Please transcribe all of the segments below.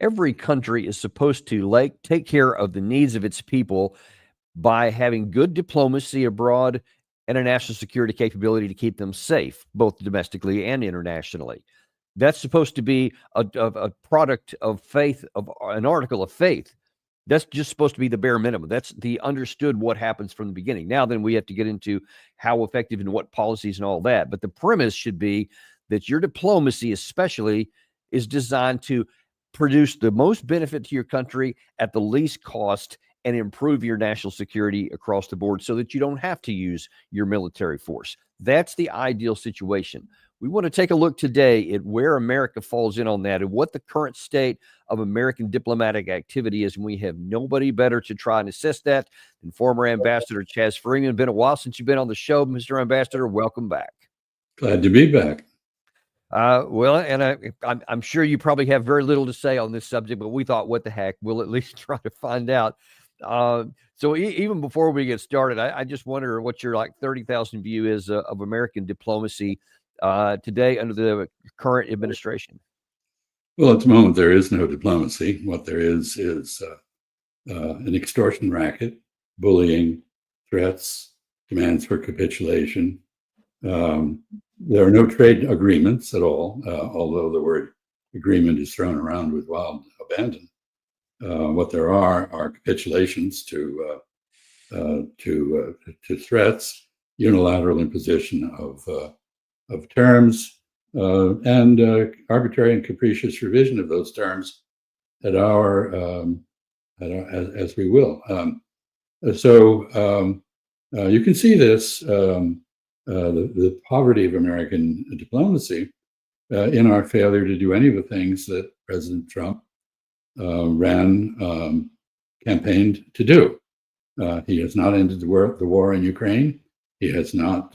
every country is supposed to take care of the needs of its people by having good diplomacy abroad and a national security capability to keep them safe, both domestically and internationally. That's supposed to be a product of faith, of an article of faith. That's just supposed to be the bare minimum. That's the understood what happens from the beginning. Now, then we have to get into how effective and what policies and all that. But the premise should be that your diplomacy, especially, is designed to produce the most benefit to your country at the least cost and improve your national security across the board so that you don't have to use your military force. That's the ideal situation. We want to take a look today at where America falls in on that and what the current state of American diplomatic activity is. And we have nobody better to try and assess that than former Ambassador Chas Freeman. Been a while since you've been on the show, Mr. Ambassador. Welcome back. Glad to be back. Well, and I'm sure you probably have very little to say on this subject, but we thought, what the heck, we'll at least try to find out. So even before we get started, I just wonder what your 30,000 view is of American diplomacy today under the current administration. Well, at the moment, there is no diplomacy. What there is an extortion racket, bullying, threats, demands for capitulation. There are no trade agreements at all, although the word agreement is thrown around with wild abandon. What there are capitulations to threats, unilateral imposition of terms, and arbitrary and capricious revision of those terms at as we will. So you can see this, the poverty of American diplomacy in our failure to do any of the things that President Trump campaigned to do. He has not ended the war in Ukraine. He has not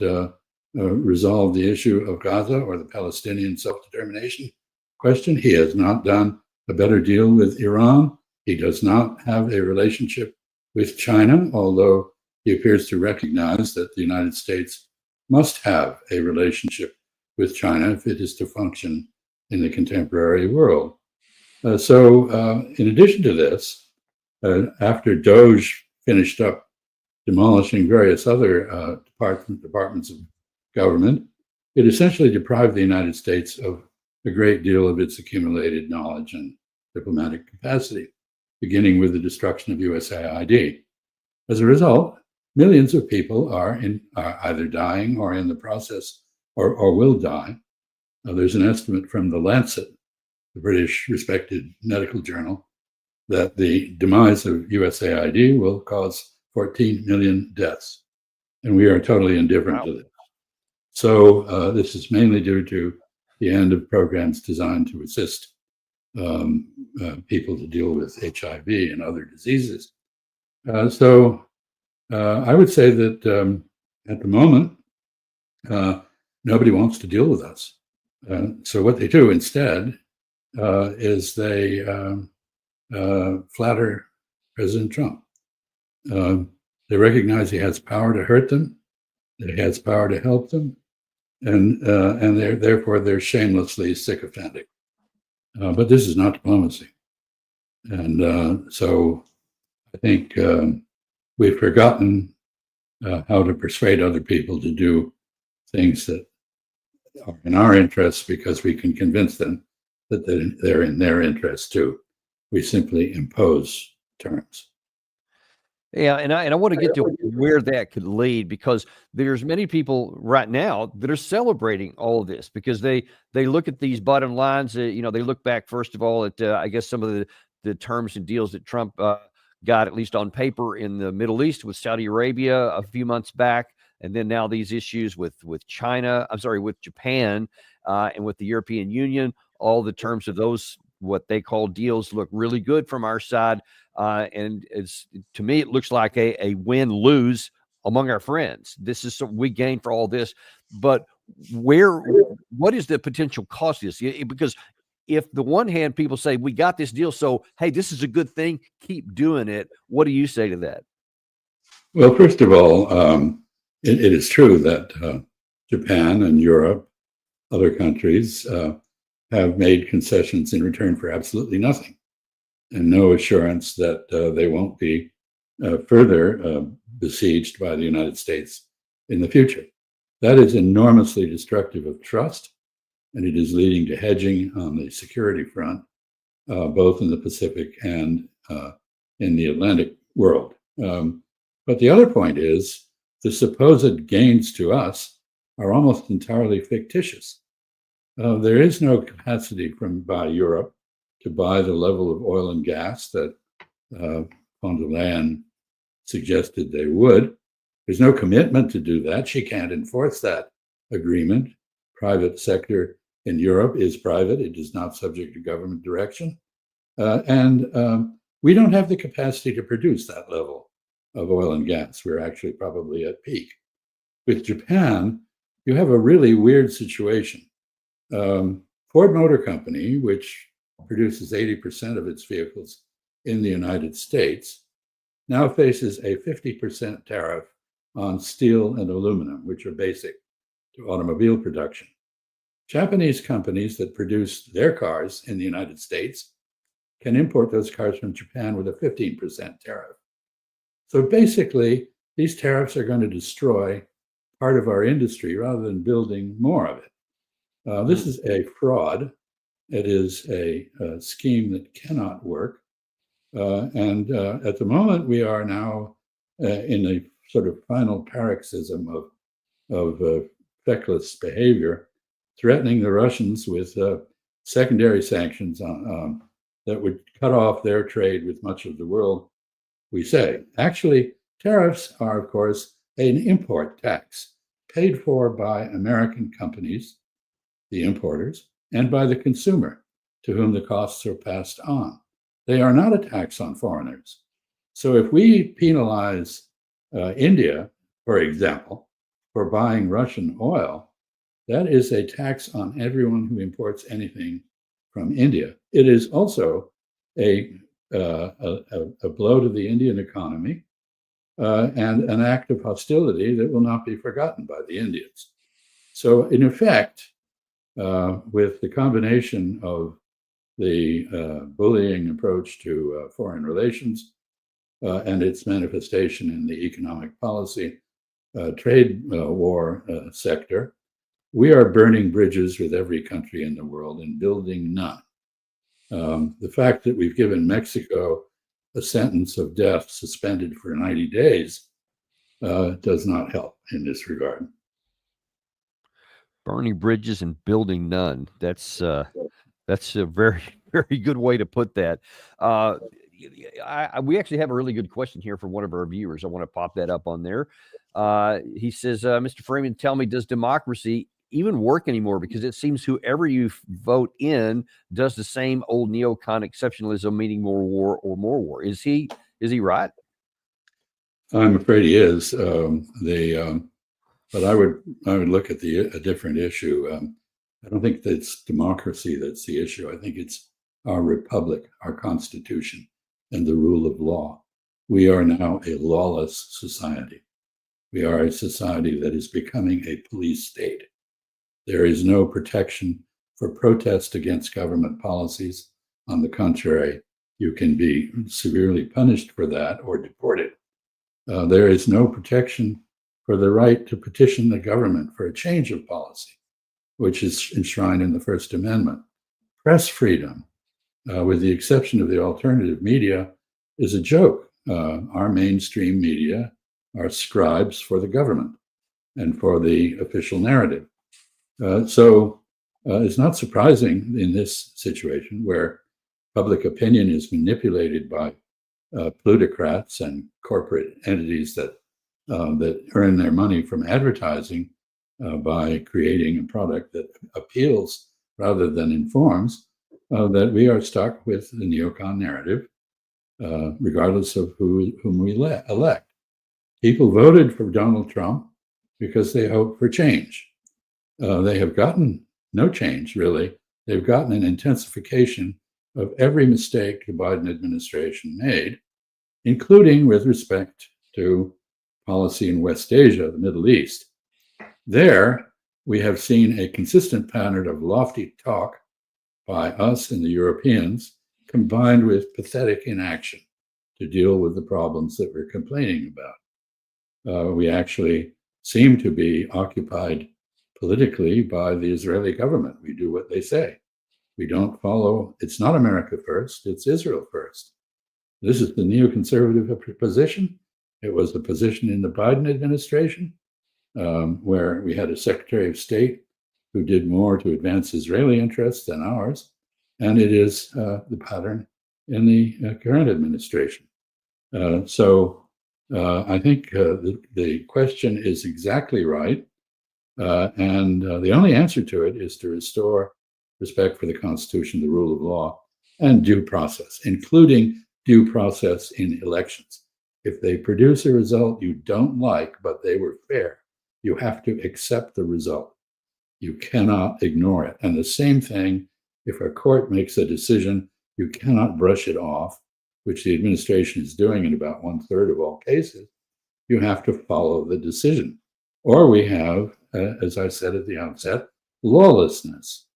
resolved the issue of Gaza or the Palestinian self-determination question. He has not done a better deal with Iran. He does not have a relationship with China, although he appears to recognize that the United States must have a relationship with China if it is to function in the contemporary world. So in addition to this, after DOGE finished up demolishing various other departments of government, it essentially deprived the United States of a great deal of its accumulated knowledge and diplomatic capacity, beginning with the destruction of USAID. As a result, millions of people are either dying or in the process or will die. There's an estimate from The Lancet, the British respected medical journal, that the demise of USAID will cause 14 million deaths. And we are totally indifferent to this. So this is mainly due to the end of programs designed to assist people to deal with HIV and other diseases. So I would say that at the moment, nobody wants to deal with us. So what they do instead is they flatter President Trump. They recognize he has power to hurt them, that he has power to help them, and therefore they're shamelessly sycophantic. But this is not diplomacy. And so I think we've forgotten how to persuade other people to do things that are in our interests because we can convince them that they're in their interest too. We simply impose terms. Yeah, and I want to get to where that could lead, because there's many people right now that are celebrating all of this because they look at these bottom lines. They look back first of all at I guess some of the terms and deals that Trump got, at least on paper, in the Middle East with Saudi Arabia a few months back, and then now these issues with China. With Japan and with the European Union. All the terms of those, what they call deals, look really good from our side. And to me, it looks like a win-lose among our friends. This is something we gain for all this. But what is the potential cost of this? Because if the one hand people say, we got this deal, so, hey, this is a good thing, keep doing it. What do you say to that? Well, first of all, it is true that Japan and Europe, other countries, have made concessions in return for absolutely nothing. and no assurance that they won't be further besieged by the United States in the future. That is enormously destructive of trust, and it is leading to hedging on the security front, both in the Pacific and in the Atlantic world. But the other point is the supposed gains to us are almost entirely fictitious. There is no capacity by Europe to buy the level of oil and gas that von der Leyen suggested they would. There's no commitment to do that. She can't enforce that agreement. Private sector in Europe is private. It is not subject to government direction. And we don't have the capacity to produce that level of oil and gas. We're actually probably at peak. With Japan, you have a really weird situation. Ford Motor Company, which produces 80% of its vehicles in the United States, now faces a 50% tariff on steel and aluminum, which are basic to automobile production. Japanese companies that produce their cars in the United States can import those cars from Japan with a 15% tariff. So basically, these tariffs are going to destroy part of our industry rather than building more of it. This is a fraud. It is a scheme that cannot work. And at the moment, we are now in a sort of final paroxysm of feckless behavior, threatening the Russians with secondary sanctions that would cut off their trade with much of the world, we say. Actually, tariffs are, of course, an import tax paid for by American companies, the importers, and by the consumer, to whom the costs are passed on. They are not a tax on foreigners. So if we penalize India, for example, for buying Russian oil, that is a tax on everyone who imports anything from India. It is also a blow to the Indian economy and an act of hostility that will not be forgotten by the Indians. So in effect, with the combination of the bullying approach to foreign relations and its manifestation in the economic policy trade war sector, we are burning bridges with every country in the world and building none. The fact that we've given Mexico a sentence of death suspended for 90 days does not help in this regard. Burning bridges and building none. That's a very, very good way to put that. We actually have a really good question here from one of our viewers. I want to pop that up on there. He says, Mr. Freeman, tell me, does democracy even work anymore? Because it seems whoever you vote in does the same old neocon exceptionalism, meaning more war or more war. Is he right? I'm afraid he is. But I would look at a different issue. I don't think it's democracy that's the issue. I think it's our republic, our constitution, and the rule of law. We are now a lawless society. We are a society that is becoming a police state. There is no protection for protest against government policies. On the contrary, you can be severely punished for that or deported. There is no protection for the right to petition the government for a change of policy, which is enshrined in the First Amendment. Press freedom, with the exception of the alternative media, is a joke. Our mainstream media are scribes for the government and for the official narrative. So it's not surprising in this situation where public opinion is manipulated by plutocrats and corporate entities that earn their money from advertising by creating a product that appeals rather than informs, that we are stuck with the neocon narrative, regardless of whom we elect. People voted for Donald Trump because they hope for change. They have gotten no change, really. They've gotten an intensification of every mistake the Biden administration made, including with respect to policy in West Asia, the Middle East. There, we have seen a consistent pattern of lofty talk by us and the Europeans, combined with pathetic inaction to deal with the problems that we're complaining about. We actually seem to be occupied politically by the Israeli government. We do what they say. We don't follow, it's not America first, it's Israel first. This is the neoconservative position. It was the position in the Biden administration, where we had a Secretary of State who did more to advance Israeli interests than ours. And it is the pattern in the current administration. So I think the question is exactly right. And the only answer to it is to restore respect for the Constitution, the rule of law, and due process, including due process in elections. If they produce a result you don't like, but they were fair, you have to accept the result. You cannot ignore it. And the same thing, if a court makes a decision, you cannot brush it off, which the administration is doing in about 1/3 of all cases. You have to follow the decision. Or we have, as I said at the outset, lawlessness,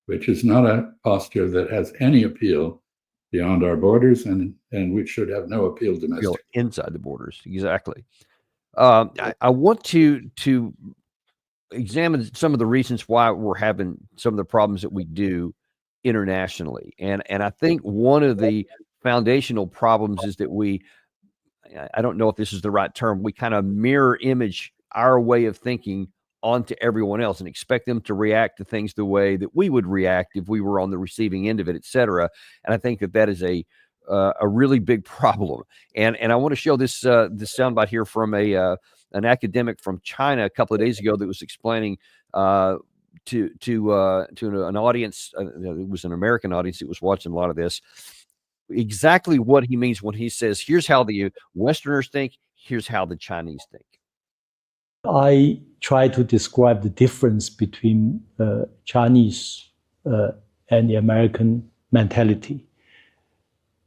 which is not a posture that has any appeal beyond our borders and which should have no appeal domestically. Inside the borders, exactly. I want to examine some of the reasons why we're having some of the problems that we do internationally. And I think one of the foundational problems is that I don't know if this is the right term, we kind of mirror image our way of thinking onto everyone else and expect them to react to things the way that we would react if we were on the receiving end of it, et cetera. And I think that is a really big problem. And I want to show this soundbite here from an academic from China a couple of days ago that was explaining to an audience. It was an American audience that was watching a lot of this. Exactly what he means when he says, "Here's how the Westerners think. Here's how the Chinese think." I try to describe the difference between Chinese and the American mentality.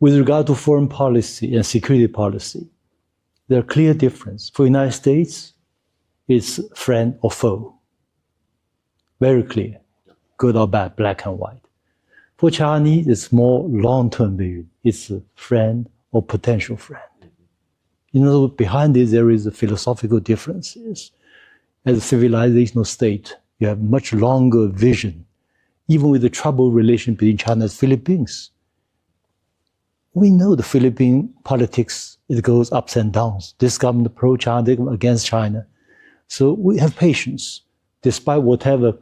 With regard to foreign policy and security policy, there are clear differences. For the United States, it's friend or foe. Very clear, good or bad, black and white. For Chinese, it's more long-term view. It's a friend or potential friend. Behind this, there is a philosophical differences. As a civilizational state, you have much longer vision. Even with the troubled relation between China and the Philippines, we know the Philippine politics, it goes ups and downs. This government pro-China, this government against China. So we have patience, despite whatever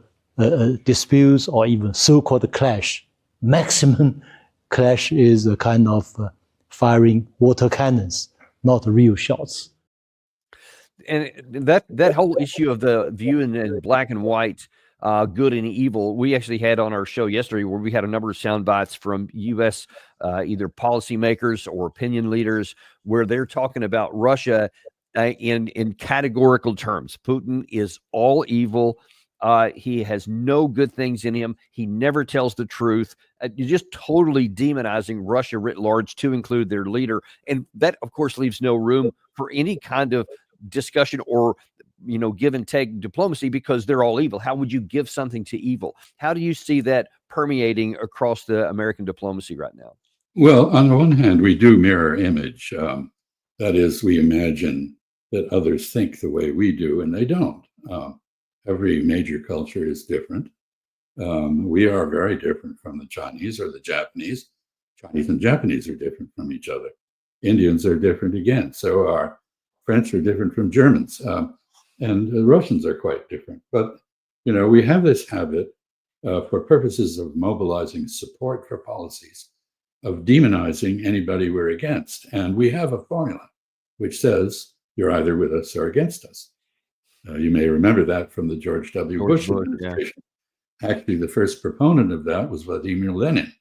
disputes or even so-called clash. Maximum clash is a kind of firing water cannons, not real shots. And that whole issue of the view in black and white, good and evil, we actually had on our show yesterday where we had a number of sound bites from U.S. Either policymakers or opinion leaders where they're talking about Russia in categorical terms. Putin is all evil. He has no good things in him. He never tells the truth. You're just totally demonizing Russia writ large, to include their leader. And that, of course, leaves no room for any kind of discussion or, give and take diplomacy, because they're all evil. How would you give something to evil? How do you see that permeating across the American diplomacy right now? Well, on the one hand, we do mirror image. That is, we imagine that others think the way we do, and they don't. Every major culture is different. We are very different from the Chinese or the Japanese. Chinese and Japanese are different from each other. Indians are different again. So are French are different from Germans. And the Russians are quite different. But, we have this habit for purposes of mobilizing support for policies, of demonizing anybody we're against. And we have a formula which says you're either with us or against us. You may remember that from the George W. Bush administration. Yeah. Actually, the first proponent of that was Vladimir Lenin.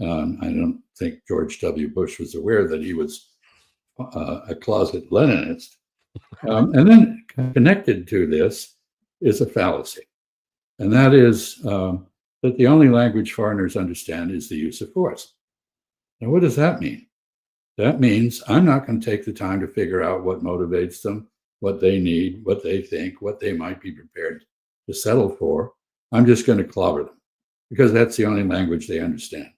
I don't think George W. Bush was aware that he was a closet Leninist. And then connected to this is a fallacy. And that is that the only language foreigners understand is the use of force. Now, what does that mean? That means I'm not going to take the time to figure out what motivates them, what they need, what they think, what they might be prepared to settle for. I'm just going to clobber them because that's the only language they understand.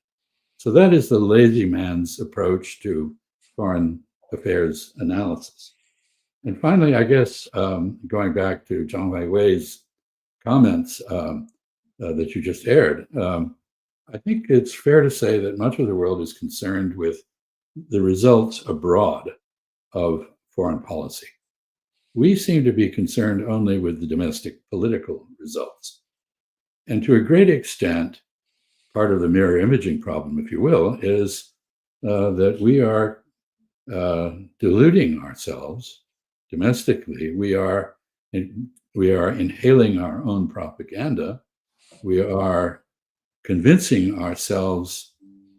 So that is the lazy man's approach to foreign affairs analysis. And finally, I guess, going back to Zhang Weiwei's comments that you just aired, I think it's fair to say that much of the world is concerned with the results abroad of foreign policy. We seem to be concerned only with the domestic political results. And to a great extent, part of the mirror imaging problem, if you will, is that we are deluding ourselves domestically. We are inhaling our own propaganda. We are convincing ourselves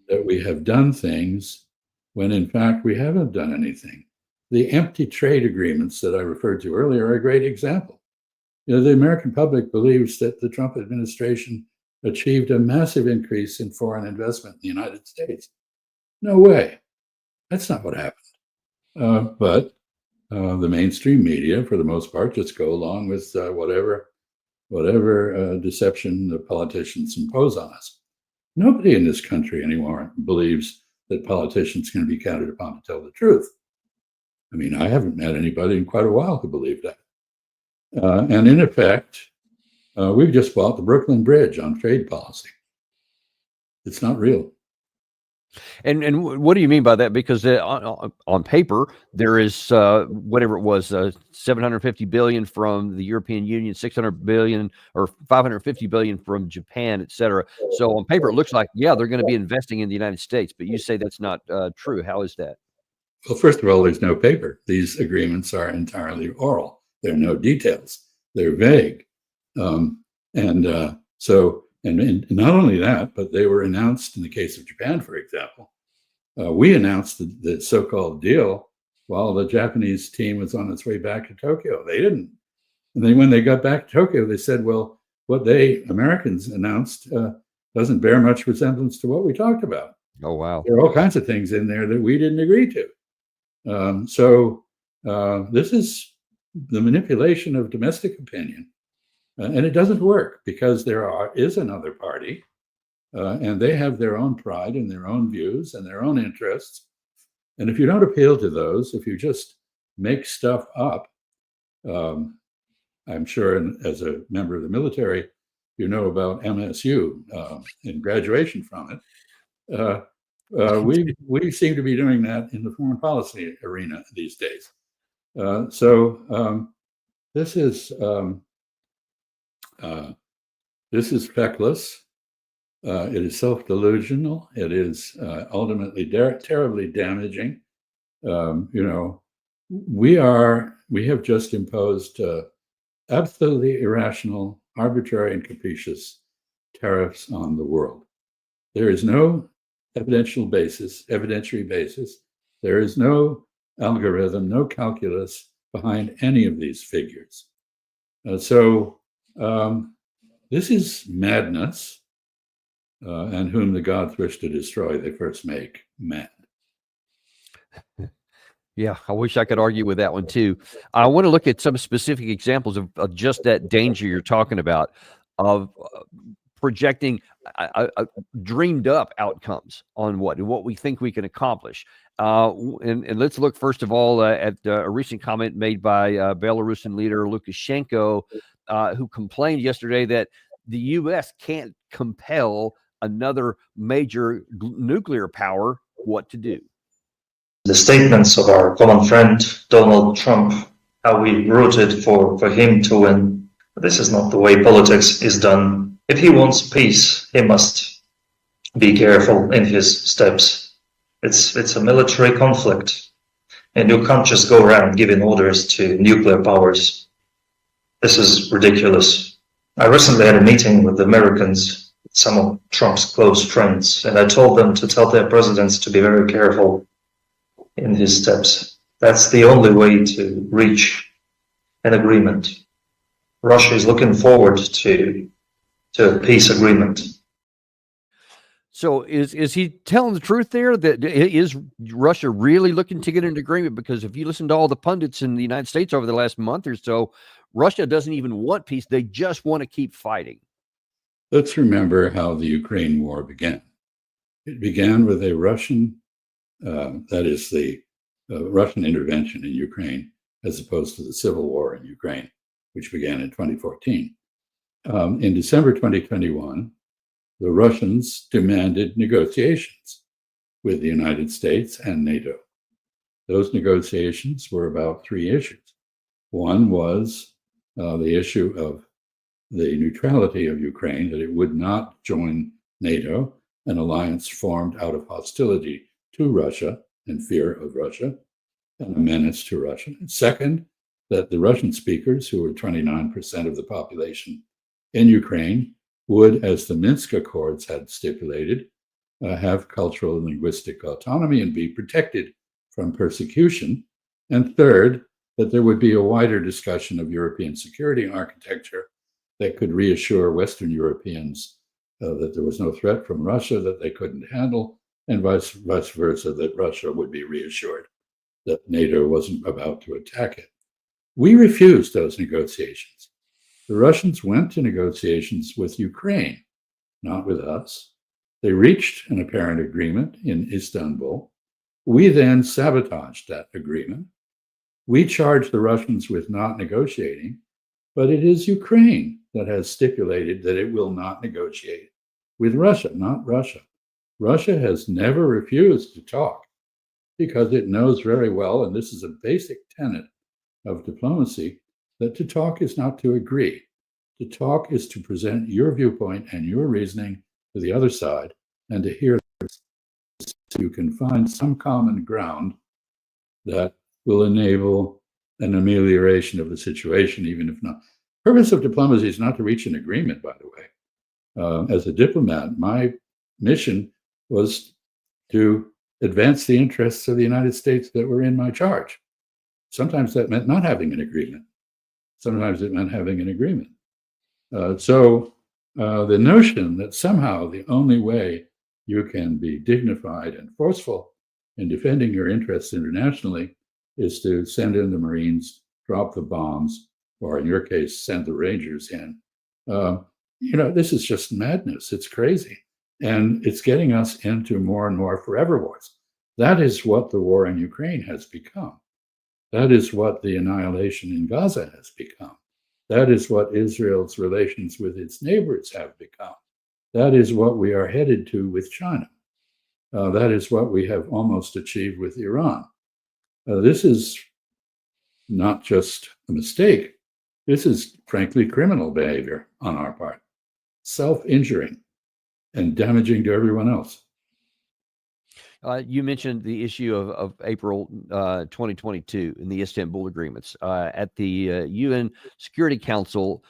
that we have done things when in fact we haven't done anything. The empty trade agreements that I referred to earlier are a great example. You know, the American public believes that the Trump administration achieved a massive increase in foreign investment in the United States. No way. That's not what happened. But the mainstream media, for the most part, just go along with whatever deception the politicians impose on us. Nobody in this country anymore believes that politicians can be counted upon to tell the truth. I mean, I haven't met anybody in quite a while who believed that. And in effect, we've just bought the Brooklyn Bridge on trade policy. It's not real. And what do you mean by that? Because on paper, there is whatever it was, 750 billion from the European Union, 600 billion or 550 billion from Japan, et cetera. So on paper, it looks like, yeah, they're going to be investing in the United States. But you say that's not true. How is that? Well, first of all, there's no paper. These agreements are entirely oral. There are no details. They're vague. And not only that, but they were announced in the case of Japan, for example. We announced the so-called deal while the Japanese team was on its way back to Tokyo. They didn't. And then when they got back to Tokyo, they said, well, what Americans announced doesn't bear much resemblance to what we talked about. Oh, wow. There are all kinds of things in there that we didn't agree to. This is the manipulation of domestic opinion. And it doesn't work because there is another party, and they have their own pride and their own views and their own interests. And if you don't appeal to those, if you just make stuff up, I'm sure as a member of the military, you know about MSU and graduation from it. We seem to be doing that in the foreign policy arena these days. This is feckless. It is self-delusional. It is ultimately terribly damaging. We have just imposed absolutely irrational, arbitrary, and capricious tariffs on the world. There is no evidentiary basis. There is no algorithm, no calculus behind any of these figures. This is madness, and whom the gods wish to destroy, they first make mad. Yeah, I wish I could argue with that one too. I want to look at some specific examples of just that danger you're talking about, of projecting dreamed up outcomes on what we think we can accomplish. And let's look first of all at a recent comment made by Belarusian leader Lukashenko, who complained yesterday that the U.S. can't compel another major nuclear power what to do. The statements of our common friend Donald Trump, how we rooted for him to win. This is not the way politics is done. If he wants peace, he must be careful in his steps. It's a military conflict, and you can't just go around giving orders to nuclear powers. This is ridiculous. I recently had a meeting with the Americans, some of Trump's close friends, and I told them to tell their presidents to be very careful in his steps. That's the only way to reach an agreement. Russia is looking forward to a peace agreement. So is he telling the truth there? That is Russia really looking to get an agreement? Because if you listen to all the pundits in the United States over the last month or so, Russia doesn't even want peace. They just want to keep fighting. Let's remember how the Ukraine war began. It began with a Russian, that is the Russian intervention in Ukraine, as opposed to the civil war in Ukraine, which began in 2014. In December 2021, the Russians demanded negotiations with the United States and NATO. Those negotiations were about three issues. One was the issue of the neutrality of Ukraine, that it would not join NATO, an alliance formed out of hostility to Russia and fear of Russia, and a menace to Russia. And second, that the Russian speakers, who were 29% of the population in Ukraine, would, as the Minsk Accords had stipulated, have cultural and linguistic autonomy and be protected from persecution. And third, that there would be a wider discussion of European security architecture that could reassure Western Europeans that there was no threat from Russia that they couldn't handle, and vice versa, that Russia would be reassured that NATO wasn't about to attack it. We refused those negotiations. The Russians went to negotiations with Ukraine, not with us. They reached an apparent agreement in Istanbul. We then sabotaged that agreement. We charged the Russians with not negotiating, but it is Ukraine that has stipulated that it will not negotiate with Russia, not Russia. Russia has never refused to talk because it knows very well, and this is a basic tenet of diplomacy, that to talk is not to agree. To talk is to present your viewpoint and your reasoning to the other side, and to hear so you can find some common ground that will enable an amelioration of the situation, even if not. The purpose of diplomacy is not to reach an agreement, by the way. As a diplomat, my mission was to advance the interests of the United States that were in my charge. Sometimes that meant not having an agreement. Sometimes it meant having an agreement. So the notion that somehow the only way you can be dignified and forceful in defending your interests internationally is to send in the Marines, drop the bombs, or in your case, send the Rangers in. This is just madness. It's crazy. And it's getting us into more and more forever wars. That is what the war in Ukraine has become. That is what the annihilation in Gaza has become. That is what Israel's relations with its neighbors have become. That is what we are headed to with China. That is what we have almost achieved with Iran. This is not just a mistake. This is frankly criminal behavior on our part, self-injuring and damaging to everyone else. You mentioned the issue of April 2022 in the Istanbul agreements. At the UN Security Council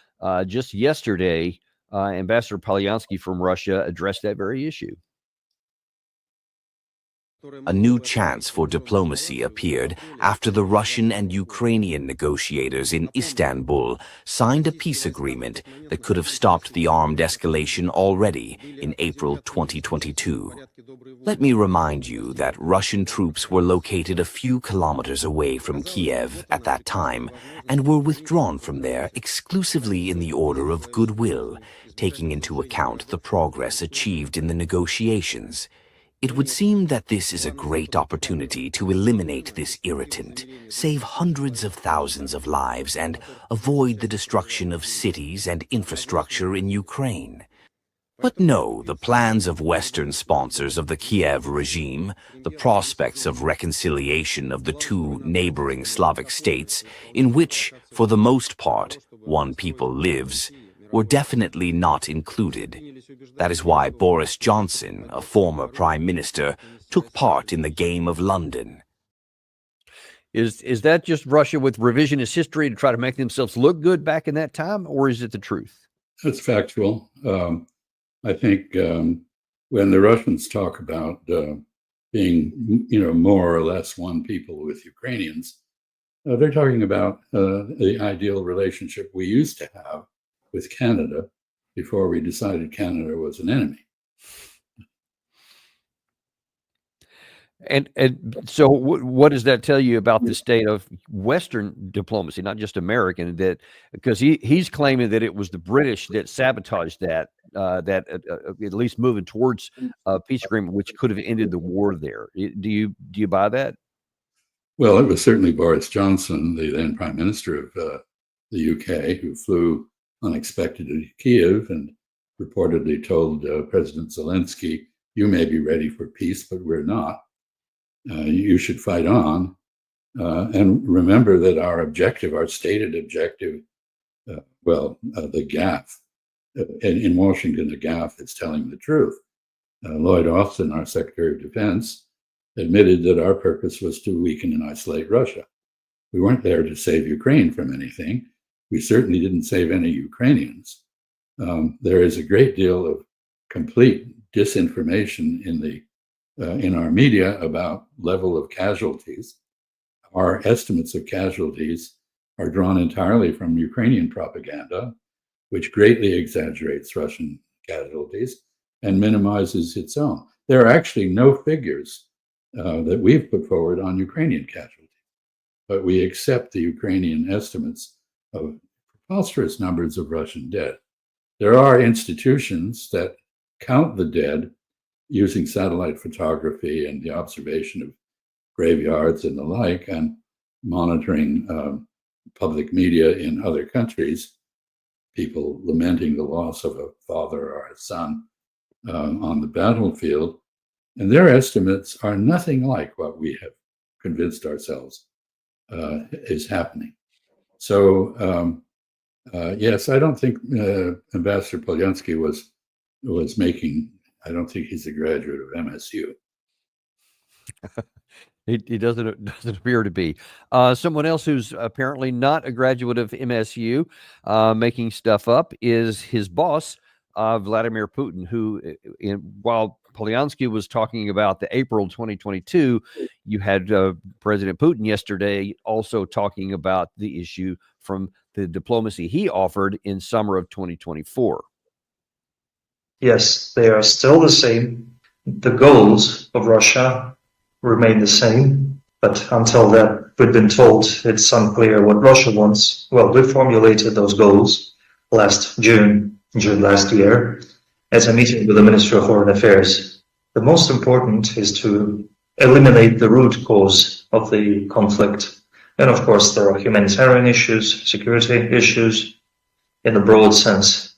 just yesterday, Ambassador Polyansky from Russia addressed that very issue. A new chance for diplomacy appeared after the Russian and Ukrainian negotiators in Istanbul signed a peace agreement that could have stopped the armed escalation already in April 2022. Let me remind you that Russian troops were located a few kilometers away from Kyiv at that time and were withdrawn from there exclusively in the order of goodwill, taking into account the progress achieved in the negotiations. It would seem that this is a great opportunity to eliminate this irritant, save hundreds of thousands of lives, and avoid the destruction of cities and infrastructure in Ukraine. But no, the plans of Western sponsors of the Kyiv regime, the prospects of reconciliation of the two neighboring Slavic states, in which, for the most part, one people lives, were definitely not included. That is why Boris Johnson, a former prime minister, took part in the Game of London. Is that just Russia with revisionist history to try to make themselves look good back in that time, or is it the truth? It's factual. I think when the Russians talk about being, more or less one people with Ukrainians, they're talking about the ideal relationship we used to have with Canada before we decided Canada was an enemy. And so what does that tell you about the state of Western diplomacy, not just American? That because he's claiming that it was the British that sabotaged that at least moving towards a peace agreement, which could have ended the war there. Do you buy that? Well, it was certainly Boris Johnson, the then Prime Minister of the UK, who flew unexpectedly to Kyiv and reportedly told President Zelensky, "You may be ready for peace, but we're not. You should fight on." And remember that our objective, our stated objective, the gaffe, in Washington, the gaffe is telling the truth. Lloyd Austin, our Secretary of Defense, admitted that our purpose was to weaken and isolate Russia. We weren't there to save Ukraine from anything. We certainly didn't save any Ukrainians. There is a great deal of complete disinformation in our media about level of casualties. Our estimates of casualties are drawn entirely from Ukrainian propaganda, which greatly exaggerates Russian casualties and minimizes its own. There are actually no figures that we've put forward on Ukrainian casualties, but we accept the Ukrainian estimates of preposterous numbers of Russian dead. There are institutions that count the dead using satellite photography and the observation of graveyards and the like, and monitoring public media in other countries, people lamenting the loss of a father or a son on the battlefield. And their estimates are nothing like what we have convinced ourselves is happening. So, yes, I don't think Ambassador Polyansky was making, I don't think he's a graduate of MSU. He doesn't appear to be. Someone else who's apparently not a graduate of MSU, making stuff up, is his boss, Vladimir Putin, who, while Polyansky was talking about the April 2022, you had President Putin yesterday also talking about the issue from the diplomacy he offered in summer of 2024. Yes, they are still the same. The goals of Russia remain the same, but until that, we've been told it's unclear what Russia wants. Well, we formulated those goals last June last year, at a meeting with the Ministry of Foreign Affairs. The most important is to eliminate the root cause of the conflict. And of course, there are humanitarian issues, security issues in the broad sense.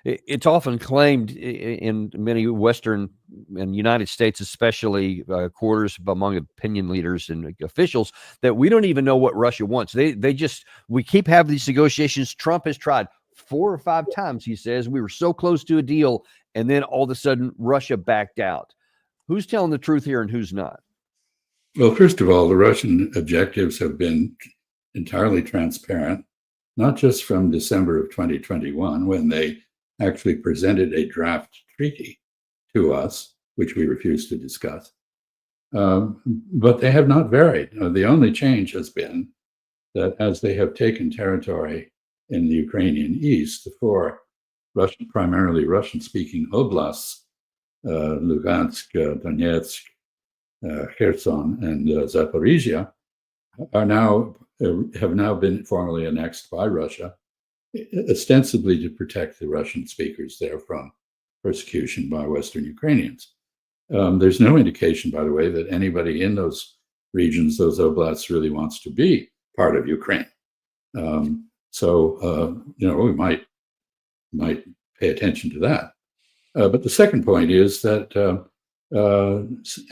It's often claimed in many Western and United States, especially quarters among opinion leaders and officials, that we don't even know what Russia wants. We keep having these negotiations. Trump has tried 4 or 5 times, he says. We were so close to a deal, and then all of a sudden Russia backed out. Who's telling the truth here and who's not? Well, first of all, the Russian objectives have been entirely transparent, not just from December of 2021, when they actually presented a draft treaty to us, which we refused to discuss. But they have not varied. The only change has been that as they have taken territory in the Ukrainian east, the 4 primarily Russian-speaking oblasts, Lugansk, Donetsk, Kherson, and Zaporizhia, have now been formally annexed by Russia, ostensibly to protect the Russian speakers there from persecution by Western Ukrainians. There's no indication, by the way, that anybody in those regions, those oblasts, really wants to be part of Ukraine. We might pay attention to that. But the second point is that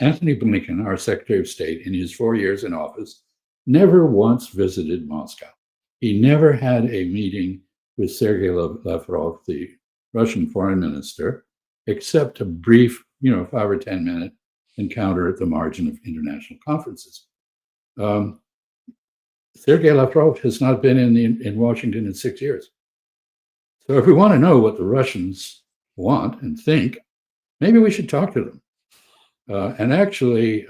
Antony Blinken, our Secretary of State, in his 4 years in office, never once visited Moscow. He never had a meeting with Sergei Lavrov, the Russian foreign minister, except a brief, 5 or 10 minute encounter at the margin of international conferences. Sergei Lavrov has not been in Washington in 6 years. So if we want to know what the Russians want and think, maybe we should talk to them. And actually,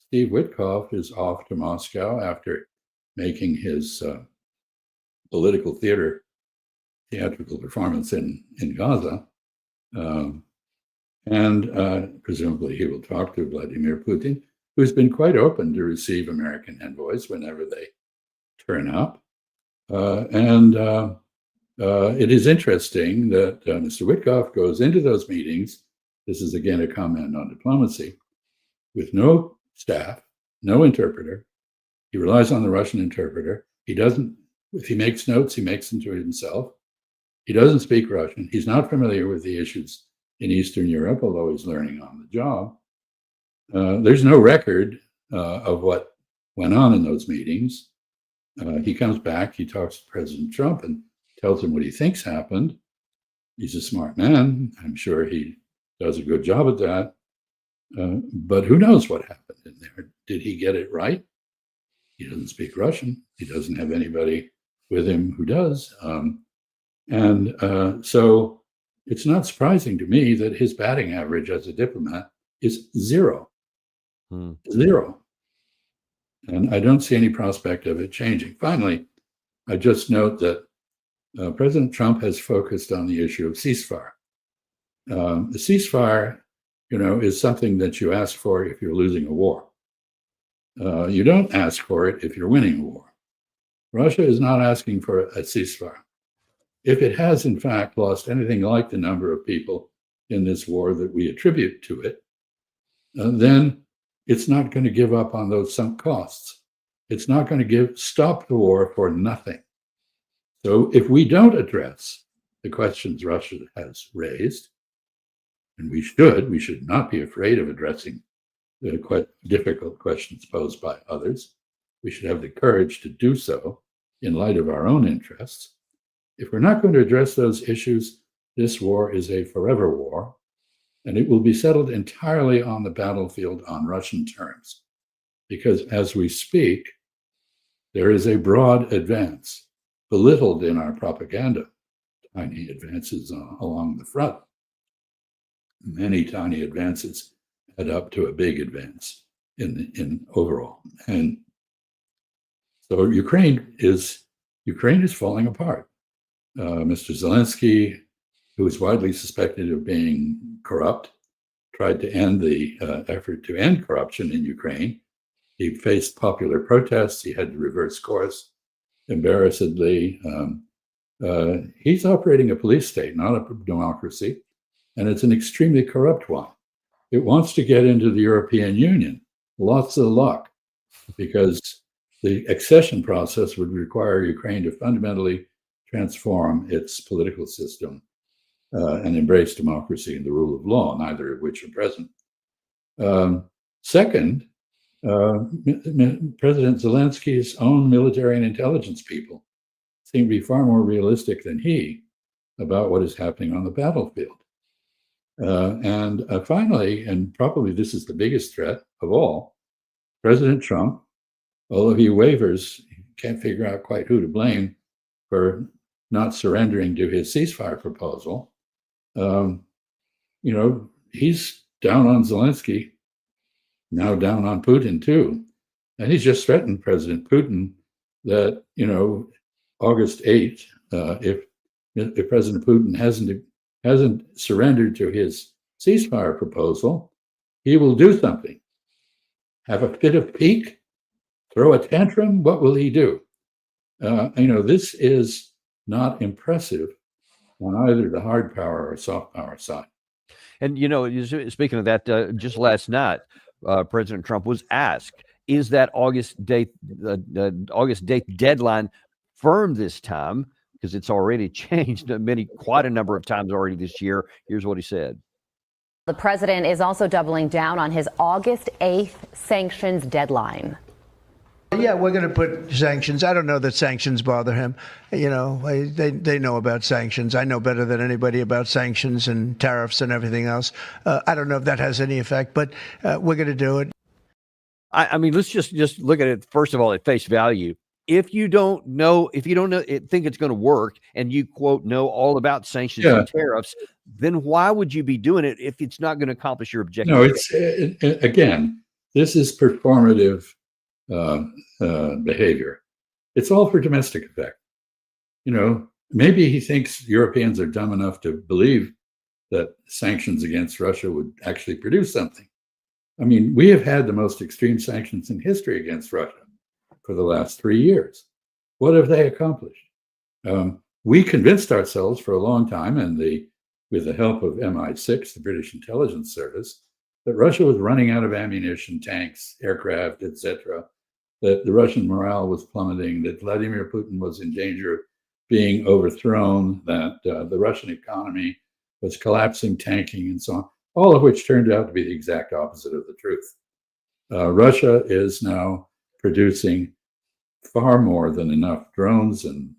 Steve Witkoff is off to Moscow after making his political theatrical performance in Gaza. And presumably he will talk to Vladimir Putin, who's been quite open to receive American envoys whenever they turn up. It is interesting that Mr. Witkoff goes into those meetings. This is again a comment on diplomacy, with no staff, no interpreter. He relies on the Russian interpreter. He doesn't, if he makes notes, he makes them to himself. He doesn't speak Russian. He's not familiar with the issues in Eastern Europe, although he's learning on the job. There's no record of what went on in those meetings. He comes back, he talks to President Trump and tells him what he thinks happened. He's a smart man. I'm sure he does a good job at that. But who knows what happened in there? Did he get it right? He doesn't speak Russian. He doesn't have anybody with him who does. So it's not surprising to me that his batting average as a diplomat is zero. Zero. And I don't see any prospect of it changing. Finally, I just note that President Trump has focused on the issue of ceasefire. The ceasefire, is something that you ask for if you're losing a war. You don't ask for it if you're winning a war. Russia is not asking for a ceasefire. If it has, in fact, lost anything like the number of people in this war that we attribute to it, then it's not going to give up on those sunk costs. It's not going to stop the war for nothing. So if we don't address the questions Russia has raised, and we should not be afraid of addressing the quite difficult questions posed by others. We should have the courage to do so in light of our own interests. If we're not going to address those issues, this war is a forever war, and it will be settled entirely on the battlefield on Russian terms. Because as we speak, there is a broad advance, belittled in our propaganda, tiny advances along the front. Many tiny advances add up to a big advance in overall. And so Ukraine is falling apart. Mr. Zelensky, who is widely suspected of being corrupt, tried to end the effort to end corruption in Ukraine. He faced popular protests. He had to reverse course embarrassedly. He's operating a police state, not a democracy, and it's an extremely corrupt one. It wants to get into the European Union. Lots of luck, because the accession process would require Ukraine to fundamentally transform its political system and embrace democracy and the rule of law, neither of which are present. Second, President Zelensky's own military and intelligence people seem to be far more realistic than he about what is happening on the battlefield. Finally, and probably this is the biggest threat of all, President Trump, although he wavers, can't figure out quite who to blame for not surrendering to his ceasefire proposal. He's down on Zelensky, now down on Putin too. And he's just threatened President Putin that, August 8th, if President Putin hasn't surrendered to his ceasefire proposal, he will do something. Have a fit of pique? Throw a tantrum? What will he do? This is not impressive on either the hard power or soft power side. And, speaking of that, just last night, President Trump was asked, is that August date deadline firm this time? Because it's already changed quite a number of times already this year. Here's what he said. The president is also doubling down on his August 8th sanctions deadline. Yeah, we're going to put sanctions. I don't know that sanctions bother him. They know about sanctions. I know better than anybody about sanctions and tariffs and everything else. I don't know if that has any effect, but we're going to do it. I mean, let's just look at it, first of all, at face value. If you don't think it's going to work, and you, quote, know all about sanctions and tariffs, then why would you be doing it if it's not going to accomplish your objective? No, it's again, this is performative behavior. It's all for domestic effect. Maybe he thinks Europeans are dumb enough to believe that sanctions against Russia would actually produce something. I mean, we have had the most extreme sanctions in history against Russia for the last 3 years. What have they accomplished? We convinced ourselves for a long time, and with the help of MI6, the British intelligence service, that Russia was running out of ammunition, tanks, aircraft, etc., that the Russian morale was plummeting, that Vladimir Putin was in danger of being overthrown, that the Russian economy was collapsing, tanking, and so on, all of which turned out to be the exact opposite of the truth. Russia is now producing far more than enough drones and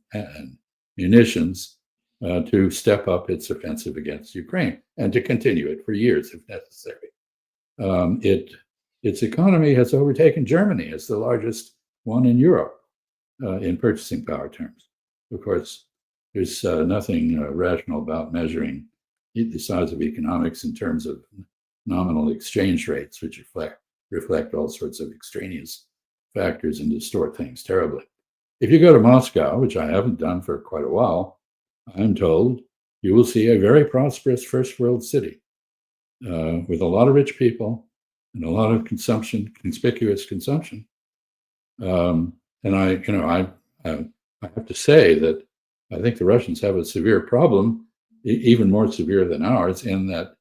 munitions to step up its offensive against Ukraine and to continue it for years if necessary. Its economy has overtaken Germany as the largest one in Europe in purchasing power terms. Of course, there's nothing rational about measuring the size of economics in terms of nominal exchange rates, which reflect all sorts of extraneous factors and distort things terribly. If you go to Moscow, which I haven't done for quite a while, I'm told you will see a very prosperous first world city with a lot of rich people and a lot of consumption, conspicuous consumption. And I have to say that I think the Russians have a severe problem, even more severe than ours, in that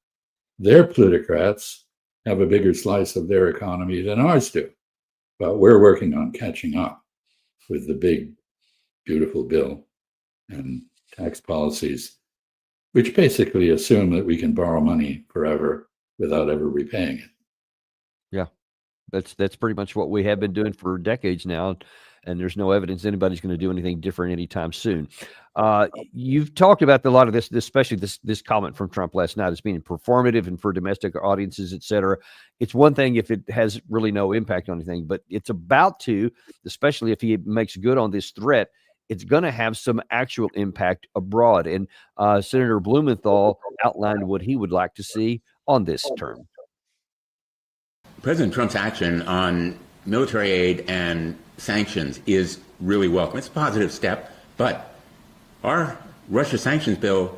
their plutocrats have a bigger slice of their economy than ours do. But we're working on catching up with the big, beautiful bill and tax policies, which basically assume that we can borrow money forever without ever repaying it. Yeah, that's pretty much what we have been doing for decades now, and there's no evidence anybody's going to do anything different anytime soon. You've talked about a lot of this, especially this comment from Trump last night as being performative and for domestic audiences, et cetera. It's one thing if it has really no impact on anything, but it's about to, especially if he makes good on this threat, it's going to have some actual impact abroad. And Senator Blumenthal outlined what he would like to see on this term. President Trump's action on military aid and sanctions is really welcome. It's a positive step, but our Russia sanctions bill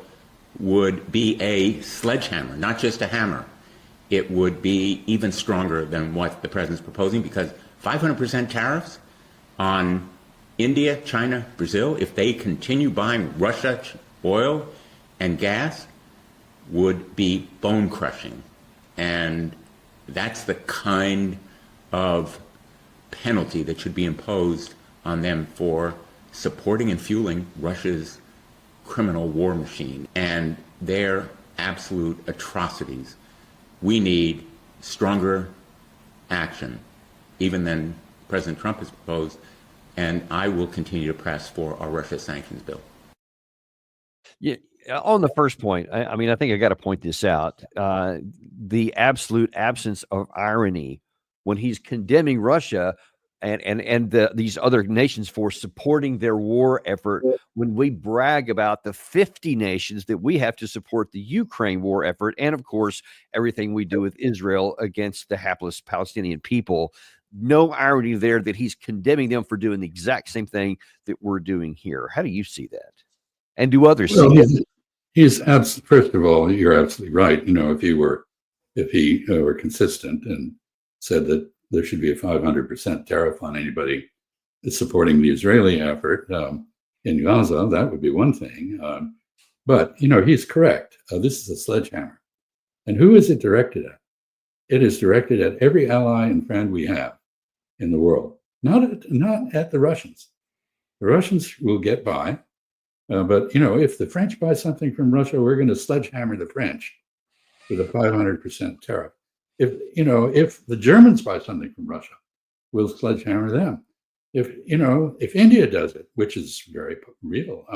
would be a sledgehammer, not just a hammer. It would be even stronger than what the president's proposing, because 500% tariffs on India, China, Brazil, if they continue buying Russia oil and gas, would be bone crushing. And that's the kind of penalty that should be imposed on them for supporting and fueling Russia's criminal war machine and their absolute atrocities. We need stronger action, even than President Trump has proposed, and I will continue to press for our Russia sanctions bill. Yeah, on the first point, I mean, I think I got to point this out. The absolute absence of irony when he's condemning Russia and these other nations for supporting their war effort, when we brag about the 50 nations that we have to support the Ukraine war effort, and of course, everything we do with Israel against the hapless Palestinian people. No irony there that he's condemning them for doing the exact same thing that we're doing here. How do you see that? And do others see that? First of all, you're absolutely right. You know, if he were consistent and said that there should be a 500% tariff on anybody supporting the Israeli effort in Gaza, that would be one thing. But, you know, he's correct. This is a sledgehammer. And who is it directed at? It is directed at every ally and friend we have in the world, not at the Russians. The Russians will get by. But, you know, if the French buy something from Russia, we're going to sledgehammer the French with a 500% tariff. If the Germans buy something from Russia, we'll sledgehammer them. If India does it, which is very real,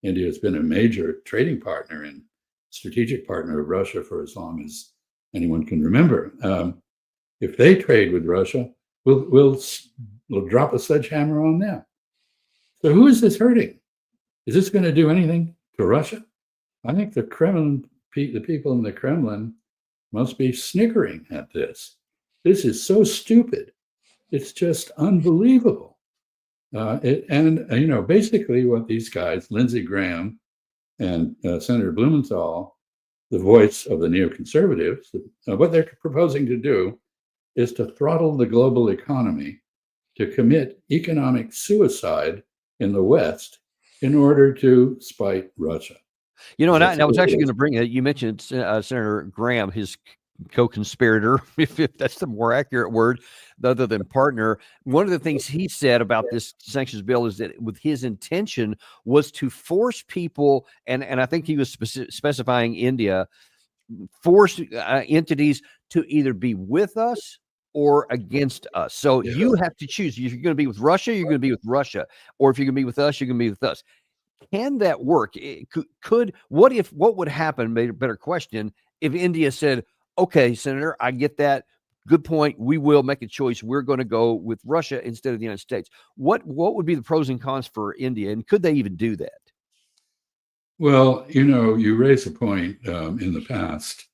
India has been a major trading partner and strategic partner of Russia for as long as anyone can remember. If they trade with Russia, we'll drop a sledgehammer on them. So who is this hurting? Is this going to do anything to Russia? I think the Kremlin, the people in the Kremlin must be snickering at this. This is so stupid. It's just unbelievable. Basically what these guys, Lindsey Graham and Senator Blumenthal, the voice of the neoconservatives. What they're proposing to do is to throttle the global economy, to commit economic suicide in the West in order to spite Russia. And I was actually going to bring it. You mentioned Senator Graham, his co-conspirator, if that's the more accurate word, other than partner. One of the things he said about this sanctions bill is that with his intention was to force people, and I think he was specifying India, force entities to either be with us or against us. So you have to choose. If you're going to be with Russia, you're going to be with Russia, or if you're going to be with us, you're going to be with us. Can that work? What would happen? Maybe a better question, if India said, okay, Senator, I get that. Good point. We will make a choice. We're going to go with Russia instead of the United States. What would be the pros and cons for India? And could they even do that? Well, you raise a point in the past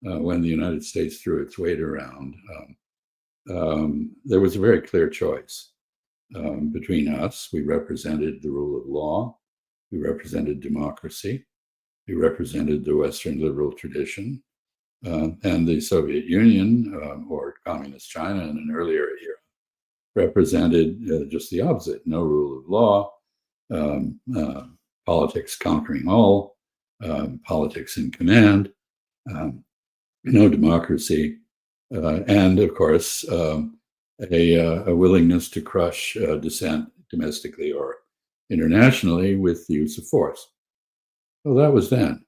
when the United States threw its weight around. There was a very clear choice between us. We represented the rule of law. We represented democracy. We represented the Western liberal tradition. And the Soviet Union, or Communist China in an earlier era, represented just the opposite: no rule of law, politics conquering all, politics in command, no democracy, and of course, a willingness to crush dissent domestically or internationally with the use of force. Well, that was then.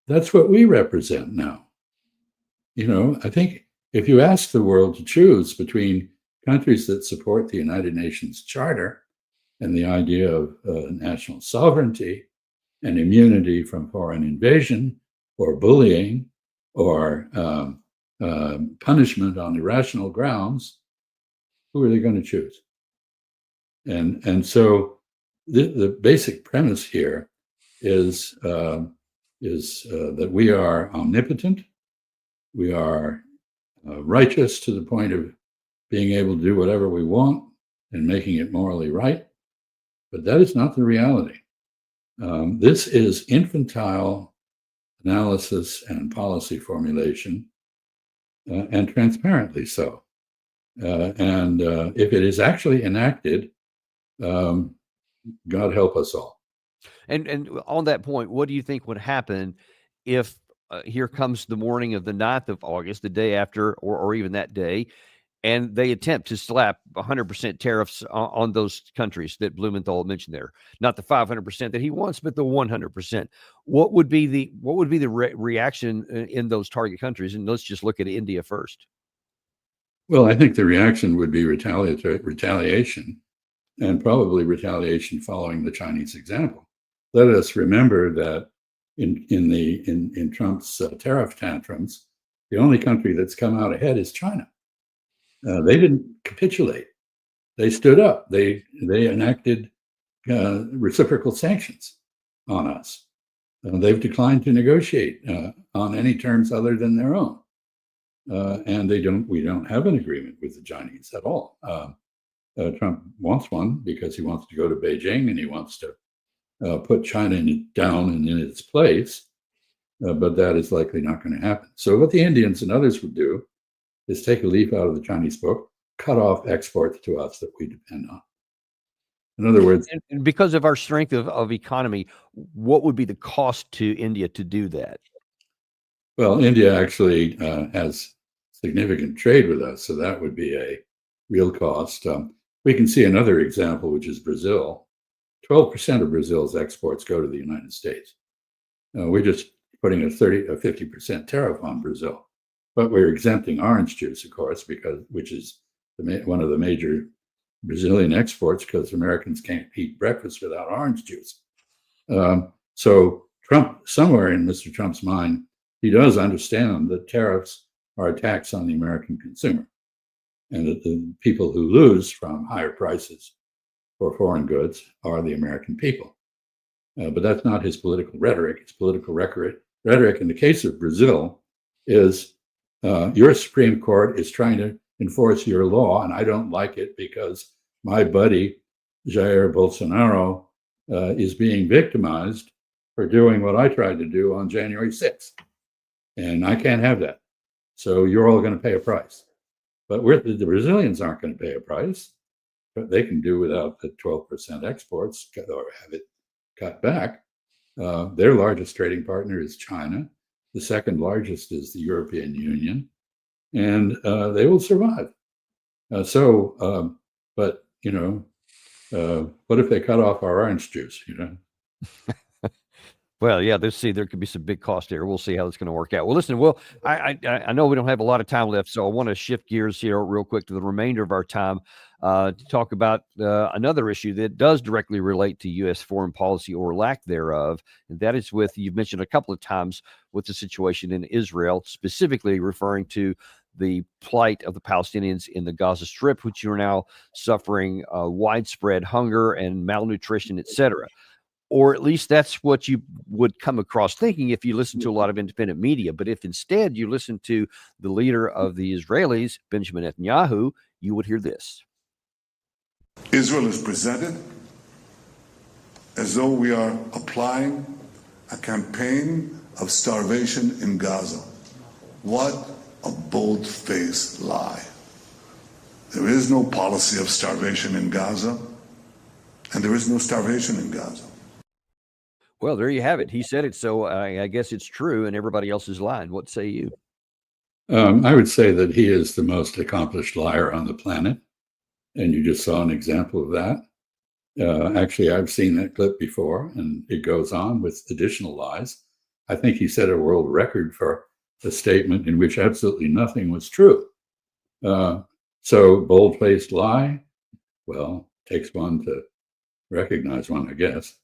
That's what we represent now. I think if you ask the world to choose between countries that support the United Nations Charter and the idea of national sovereignty and immunity from foreign invasion or bullying or punishment on irrational grounds, who are they going to choose? And so the basic premise here is that we are omnipotent. We are righteous to the point of being able to do whatever we want and making it morally right. But that is not the reality. This is infantile analysis and policy formulation, and transparently so. And if it is actually enacted, God help us all. And on that point, what do you think would happen if here comes the morning of the 9th of August, the day after, or even that day, and they attempt to slap 100% tariffs on those countries that Blumenthal mentioned there? Not the 500% that he wants, but the 100%. What would be the reaction in those target countries? And let's just look at India first. Well, I think the reaction would be retaliation, and probably retaliation following the Chinese example. Let us remember that in Trump's tariff tantrums, the only country that's come out ahead is China. They didn't capitulate. They stood up. They enacted reciprocal sanctions on us. They've declined to negotiate on any terms other than their own. And we don't have an agreement with the Chinese at all. Trump wants one because he wants to go to Beijing and he wants to put China down and in its place, but that is likely not going to happen. So what the Indians and others would do is take a leaf out of the Chinese book, cut off exports to us that we depend on. In other words, and because of our strength of economy, what would be the cost to India to do that? Well, India actually has significant trade with us, so that would be a real cost. We can see another example, which is Brazil. 12% of Brazil's exports go to the United States. We're just putting a 50% tariff on Brazil, but we're exempting orange juice, of course, which is one of the major Brazilian exports, because Americans can't eat breakfast without orange juice. So Trump, somewhere in Mr. Trump's mind, he does understand that tariffs are a tax on the American consumer, and that the people who lose from higher prices for foreign goods are the American people. But that's not his political rhetoric. His political rhetoric in the case of Brazil is your Supreme Court is trying to enforce your law, and I don't like it because my buddy Jair Bolsonaro is being victimized for doing what I tried to do on January 6th. And I can't have that. So you're all going to pay a price. But the Brazilians aren't going to pay a price. But they can do without the 12% exports or have it cut back. Their largest trading partner is China. The second largest is the European Union. And they will survive. But, you know, what if they cut off our orange juice, you know? Well, yeah, let's see. There could be some big cost here. We'll see how it's going to work out. Well, listen, I know we don't have a lot of time left, so I want to shift gears here real quick to the remainder of our time to talk about another issue that does directly relate to U.S. foreign policy or lack thereof, and that is you've mentioned a couple of times with the situation in Israel, specifically referring to the plight of the Palestinians in the Gaza Strip, which are now suffering widespread hunger and malnutrition, etc. Or at least that's what you would come across thinking if you listen to a lot of independent media. But if instead you listen to the leader of the Israelis, Benjamin Netanyahu, you would hear this. Israel is presented as though we are applying a campaign of starvation in Gaza. What a bold-faced lie. There is no policy of starvation in Gaza, and there is no starvation in Gaza. Well, there you have it. He said it, so I guess it's true, and everybody else is lying. What say you? I would say that he is the most accomplished liar on the planet, and you just saw an example of that. Actually, I've seen that clip before, and it goes on with additional lies. I think he set a world record for a statement in which absolutely nothing was true. So bold-faced lie, well, takes one to recognize one, I guess.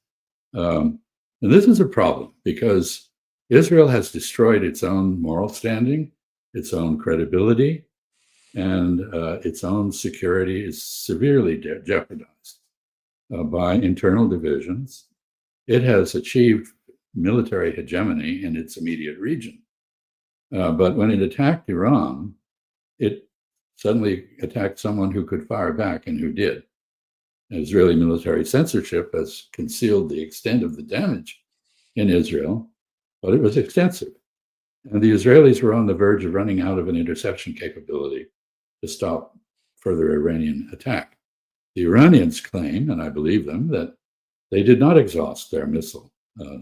And this is a problem because Israel has destroyed its own moral standing, its own credibility, and its own security is severely jeopardized by internal divisions. It has achieved military hegemony in its immediate region. But when it attacked Iran, it suddenly attacked someone who could fire back and who did. Israeli military censorship has concealed the extent of the damage in Israel, but it was extensive. And the Israelis were on the verge of running out of an interception capability to stop further Iranian attack. The Iranians claim, and I believe them, that they did not exhaust their missile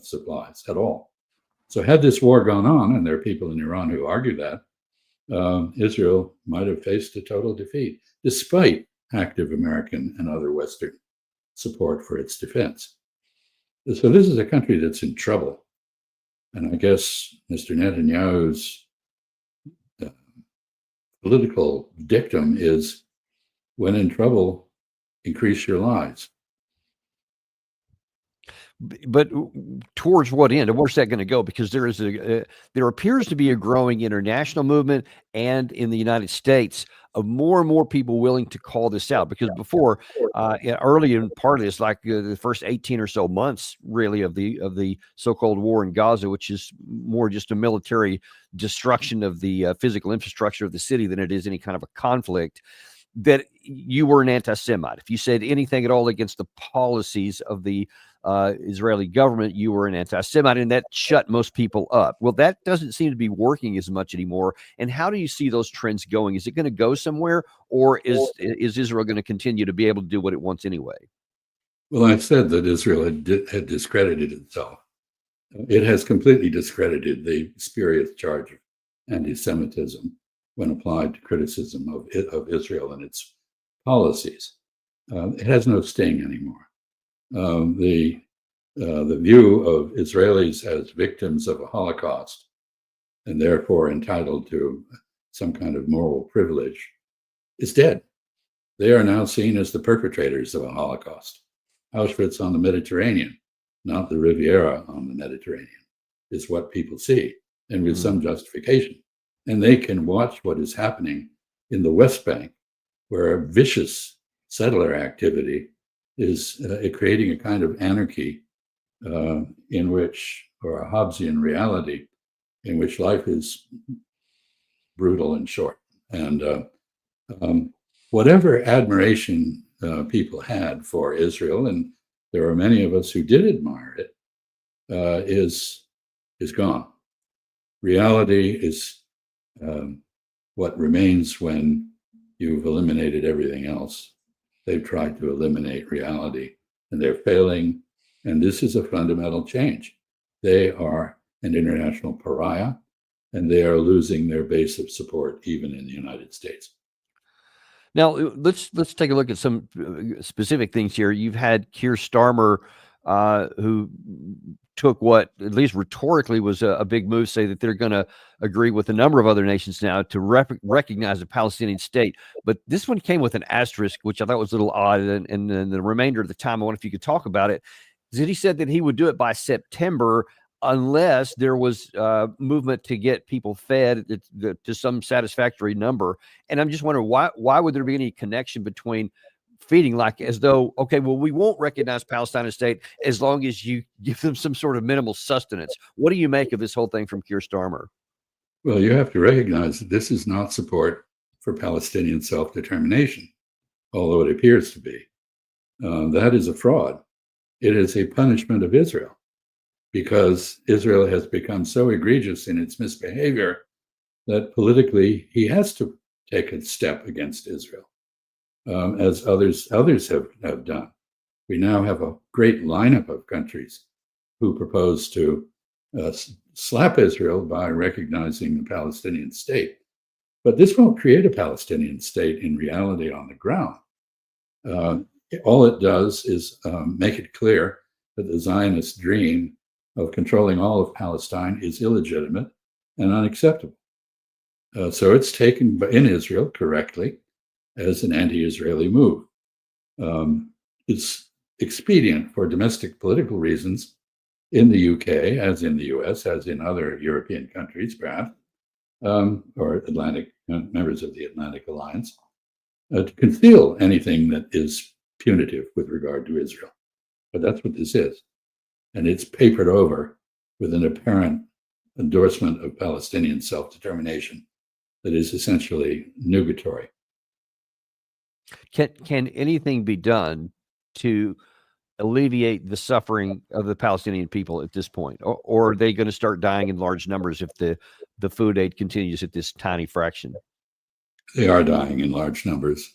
supplies at all. So had this war gone on, and there are people in Iran who argue that, Israel might have faced a total defeat, despite active American and other Western support for its defense. So this is a country that's in trouble. And I guess Mr. Netanyahu's political dictum is, when in trouble, increase your lies. But towards what end, and where's that going to go? Because there is there appears to be a growing international movement, and in the United States, of more and more people willing to call this out. Because before, early in part of this, like the first 18 or so months, really, of the so-called war in Gaza, which is more just a military destruction of the physical infrastructure of the city than it is any kind of a conflict, that you were an anti-Semite. If you said anything at all against the policies of the Israeli government, you were an anti-Semite, and that shut most people up. Well, that doesn't seem to be working as much anymore. And how do you see those trends going? Is it going to go somewhere, or is Israel going to continue to be able to do what it wants anyway? Well, I said that Israel had discredited itself. It has completely discredited the spurious charge of anti-Semitism when applied to criticism of Israel and its policies. It has no sting anymore. The view of Israelis as victims of a Holocaust and therefore entitled to some kind of moral privilege is dead. They are now seen as the perpetrators of a Holocaust. Auschwitz on the Mediterranean, not the Riviera on the Mediterranean, is what people see, and with some justification. And they can watch what is happening in the West Bank, where vicious settler activity is creating a kind of anarchy in which, or a Hobbesian reality, in which life is brutal and short. And whatever admiration people had for Israel, and there are many of us who did admire it, is gone. Reality is what remains when you've eliminated everything else. They've tried to eliminate reality, and they're failing. And this is a fundamental change. They are an international pariah, and they are losing their base of support, even in the United States. Now, let's take a look at some specific things here. You've had Keir Starmer, who took what, at least rhetorically, was a big move, say that they're going to agree with a number of other nations now to recognize a Palestinian state. But this one came with an asterisk, which I thought was a little odd. And then the remainder of the time, I wonder if you could talk about it. Is that he said that he would do it by September unless there was movement to get people fed to some satisfactory number. And I'm just wondering, why would there be any connection between feeding, like as though, okay, well, we won't recognize Palestine as state as long as you give them some sort of minimal sustenance. What do you make of this whole thing from Keir Starmer? Well, you have to recognize that this is not support for Palestinian self-determination, although it appears to be. That is a fraud. It is a punishment of Israel, because Israel has become so egregious in its misbehavior that politically he has to take a step against Israel, as others have done. We now have a great lineup of countries who propose to slap Israel by recognizing the Palestinian state. But this won't create a Palestinian state in reality on the ground. All it does is make it clear that the Zionist dream of controlling all of Palestine is illegitimate and unacceptable. So it's taken in Israel correctly as an anti-Israeli move. It's expedient for domestic political reasons in the UK, as in the US, as in other European countries, perhaps, or Atlantic members of the Atlantic Alliance, to conceal anything that is punitive with regard to Israel. But that's what this is. And it's papered over with an apparent endorsement of Palestinian self-determination that is essentially nugatory. Can anything be done to alleviate the suffering of the Palestinian people at this point? Or are they going to start dying in large numbers if the food aid continues at this tiny fraction? They are dying in large numbers.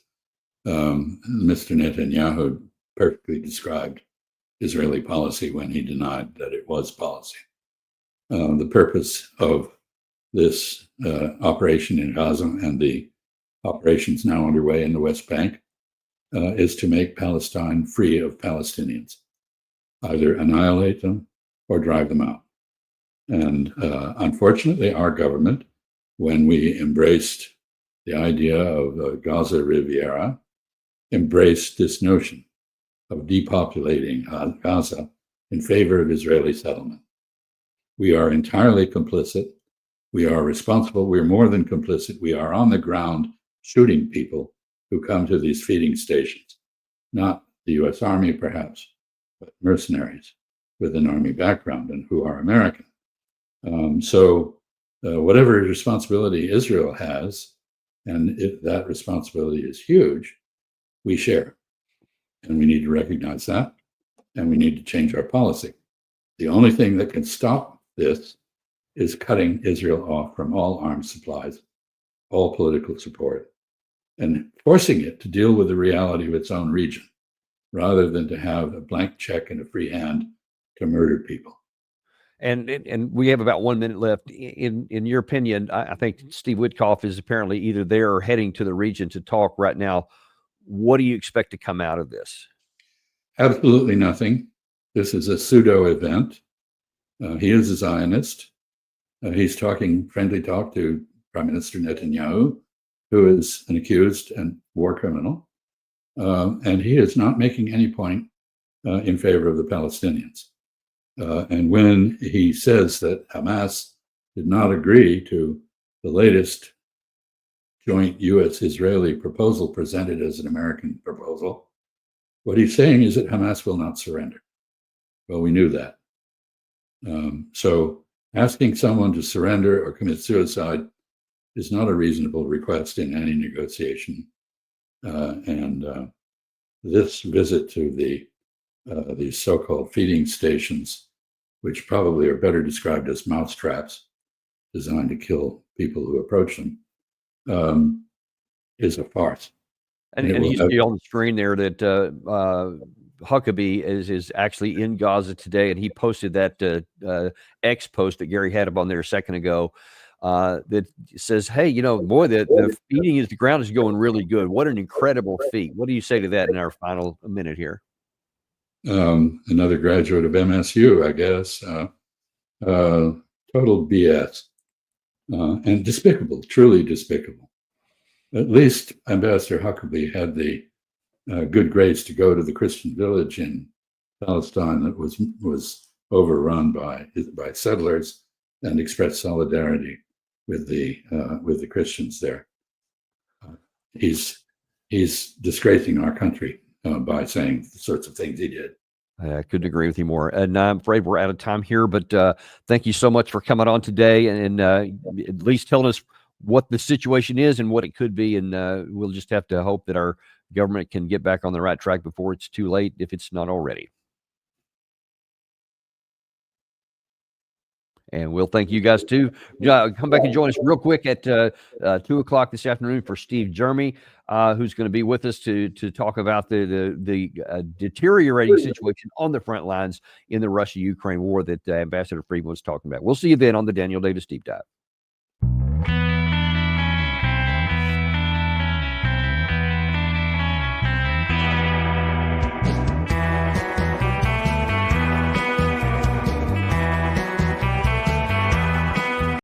Mr. Netanyahu perfectly described Israeli policy when he denied that it was policy. The purpose of this operation in Gaza and the operations now underway in the West Bank is to make Palestine free of Palestinians, either annihilate them or drive them out. And unfortunately, our government, when we embraced the idea of the Gaza Riviera, embraced this notion of depopulating Gaza in favor of Israeli settlement. We are entirely complicit. We are responsible. We're more than complicit. We are on the ground shooting people who come to these feeding stations, not the US Army perhaps, but mercenaries with an Army background and who are American. So whatever responsibility Israel has, and if that responsibility is huge, we share. And we need to recognize that, and we need to change our policy. The only thing that can stop this is cutting Israel off from all arms supplies, all political support, and forcing it to deal with the reality of its own region, rather than to have a blank check and a free hand to murder people. And we have about 1 minute left. In your opinion, I think Steve Witkoff is apparently either there or heading to the region to talk right now. What do you expect to come out of this? Absolutely nothing. This is a pseudo event. He is a Zionist. He's talking friendly talk to Prime Minister Netanyahu, who is an accused and war criminal. And he is not making any point in favor of the Palestinians. And when he says that Hamas did not agree to the latest joint US-Israeli proposal presented as an American proposal, what he's saying is that Hamas will not surrender. Well, we knew that. So asking someone to surrender or commit suicide is not a reasonable request in any negotiation. And this visit to these so-called feeding stations, which probably are better described as mousetraps, designed to kill people who approach them, is a farce. And you see on the screen there that Huckabee is actually in Gaza today, and he posted that X post that Gary had up on there a second ago that says, "Hey, you know, boy, the feeding the ground is going really good. What an incredible feat!" What do you say to that in our final minute here? Another graduate of MSU, I guess. Total BS and despicable, truly despicable. At least Ambassador Huckabee had the good grace to go to the Christian village in Palestine that was overrun by settlers and express solidarity with the Christians there. He's disgracing our country by saying the sorts of things he did. I couldn't agree with you more. And I'm afraid we're out of time here, but thank you so much for coming on today and at least telling us what the situation is and what it could be. And we'll just have to hope that our government can get back on the right track before it's too late, if it's not already. And we'll thank you guys too. Come back and join us real quick at 2 o'clock this afternoon for Steve Jeremy, who's going to be with us to talk about the deteriorating situation on the front lines in the Russia-Ukraine war that Ambassador Freeman was talking about. We'll see you then on the Daniel Davis Deep Dive.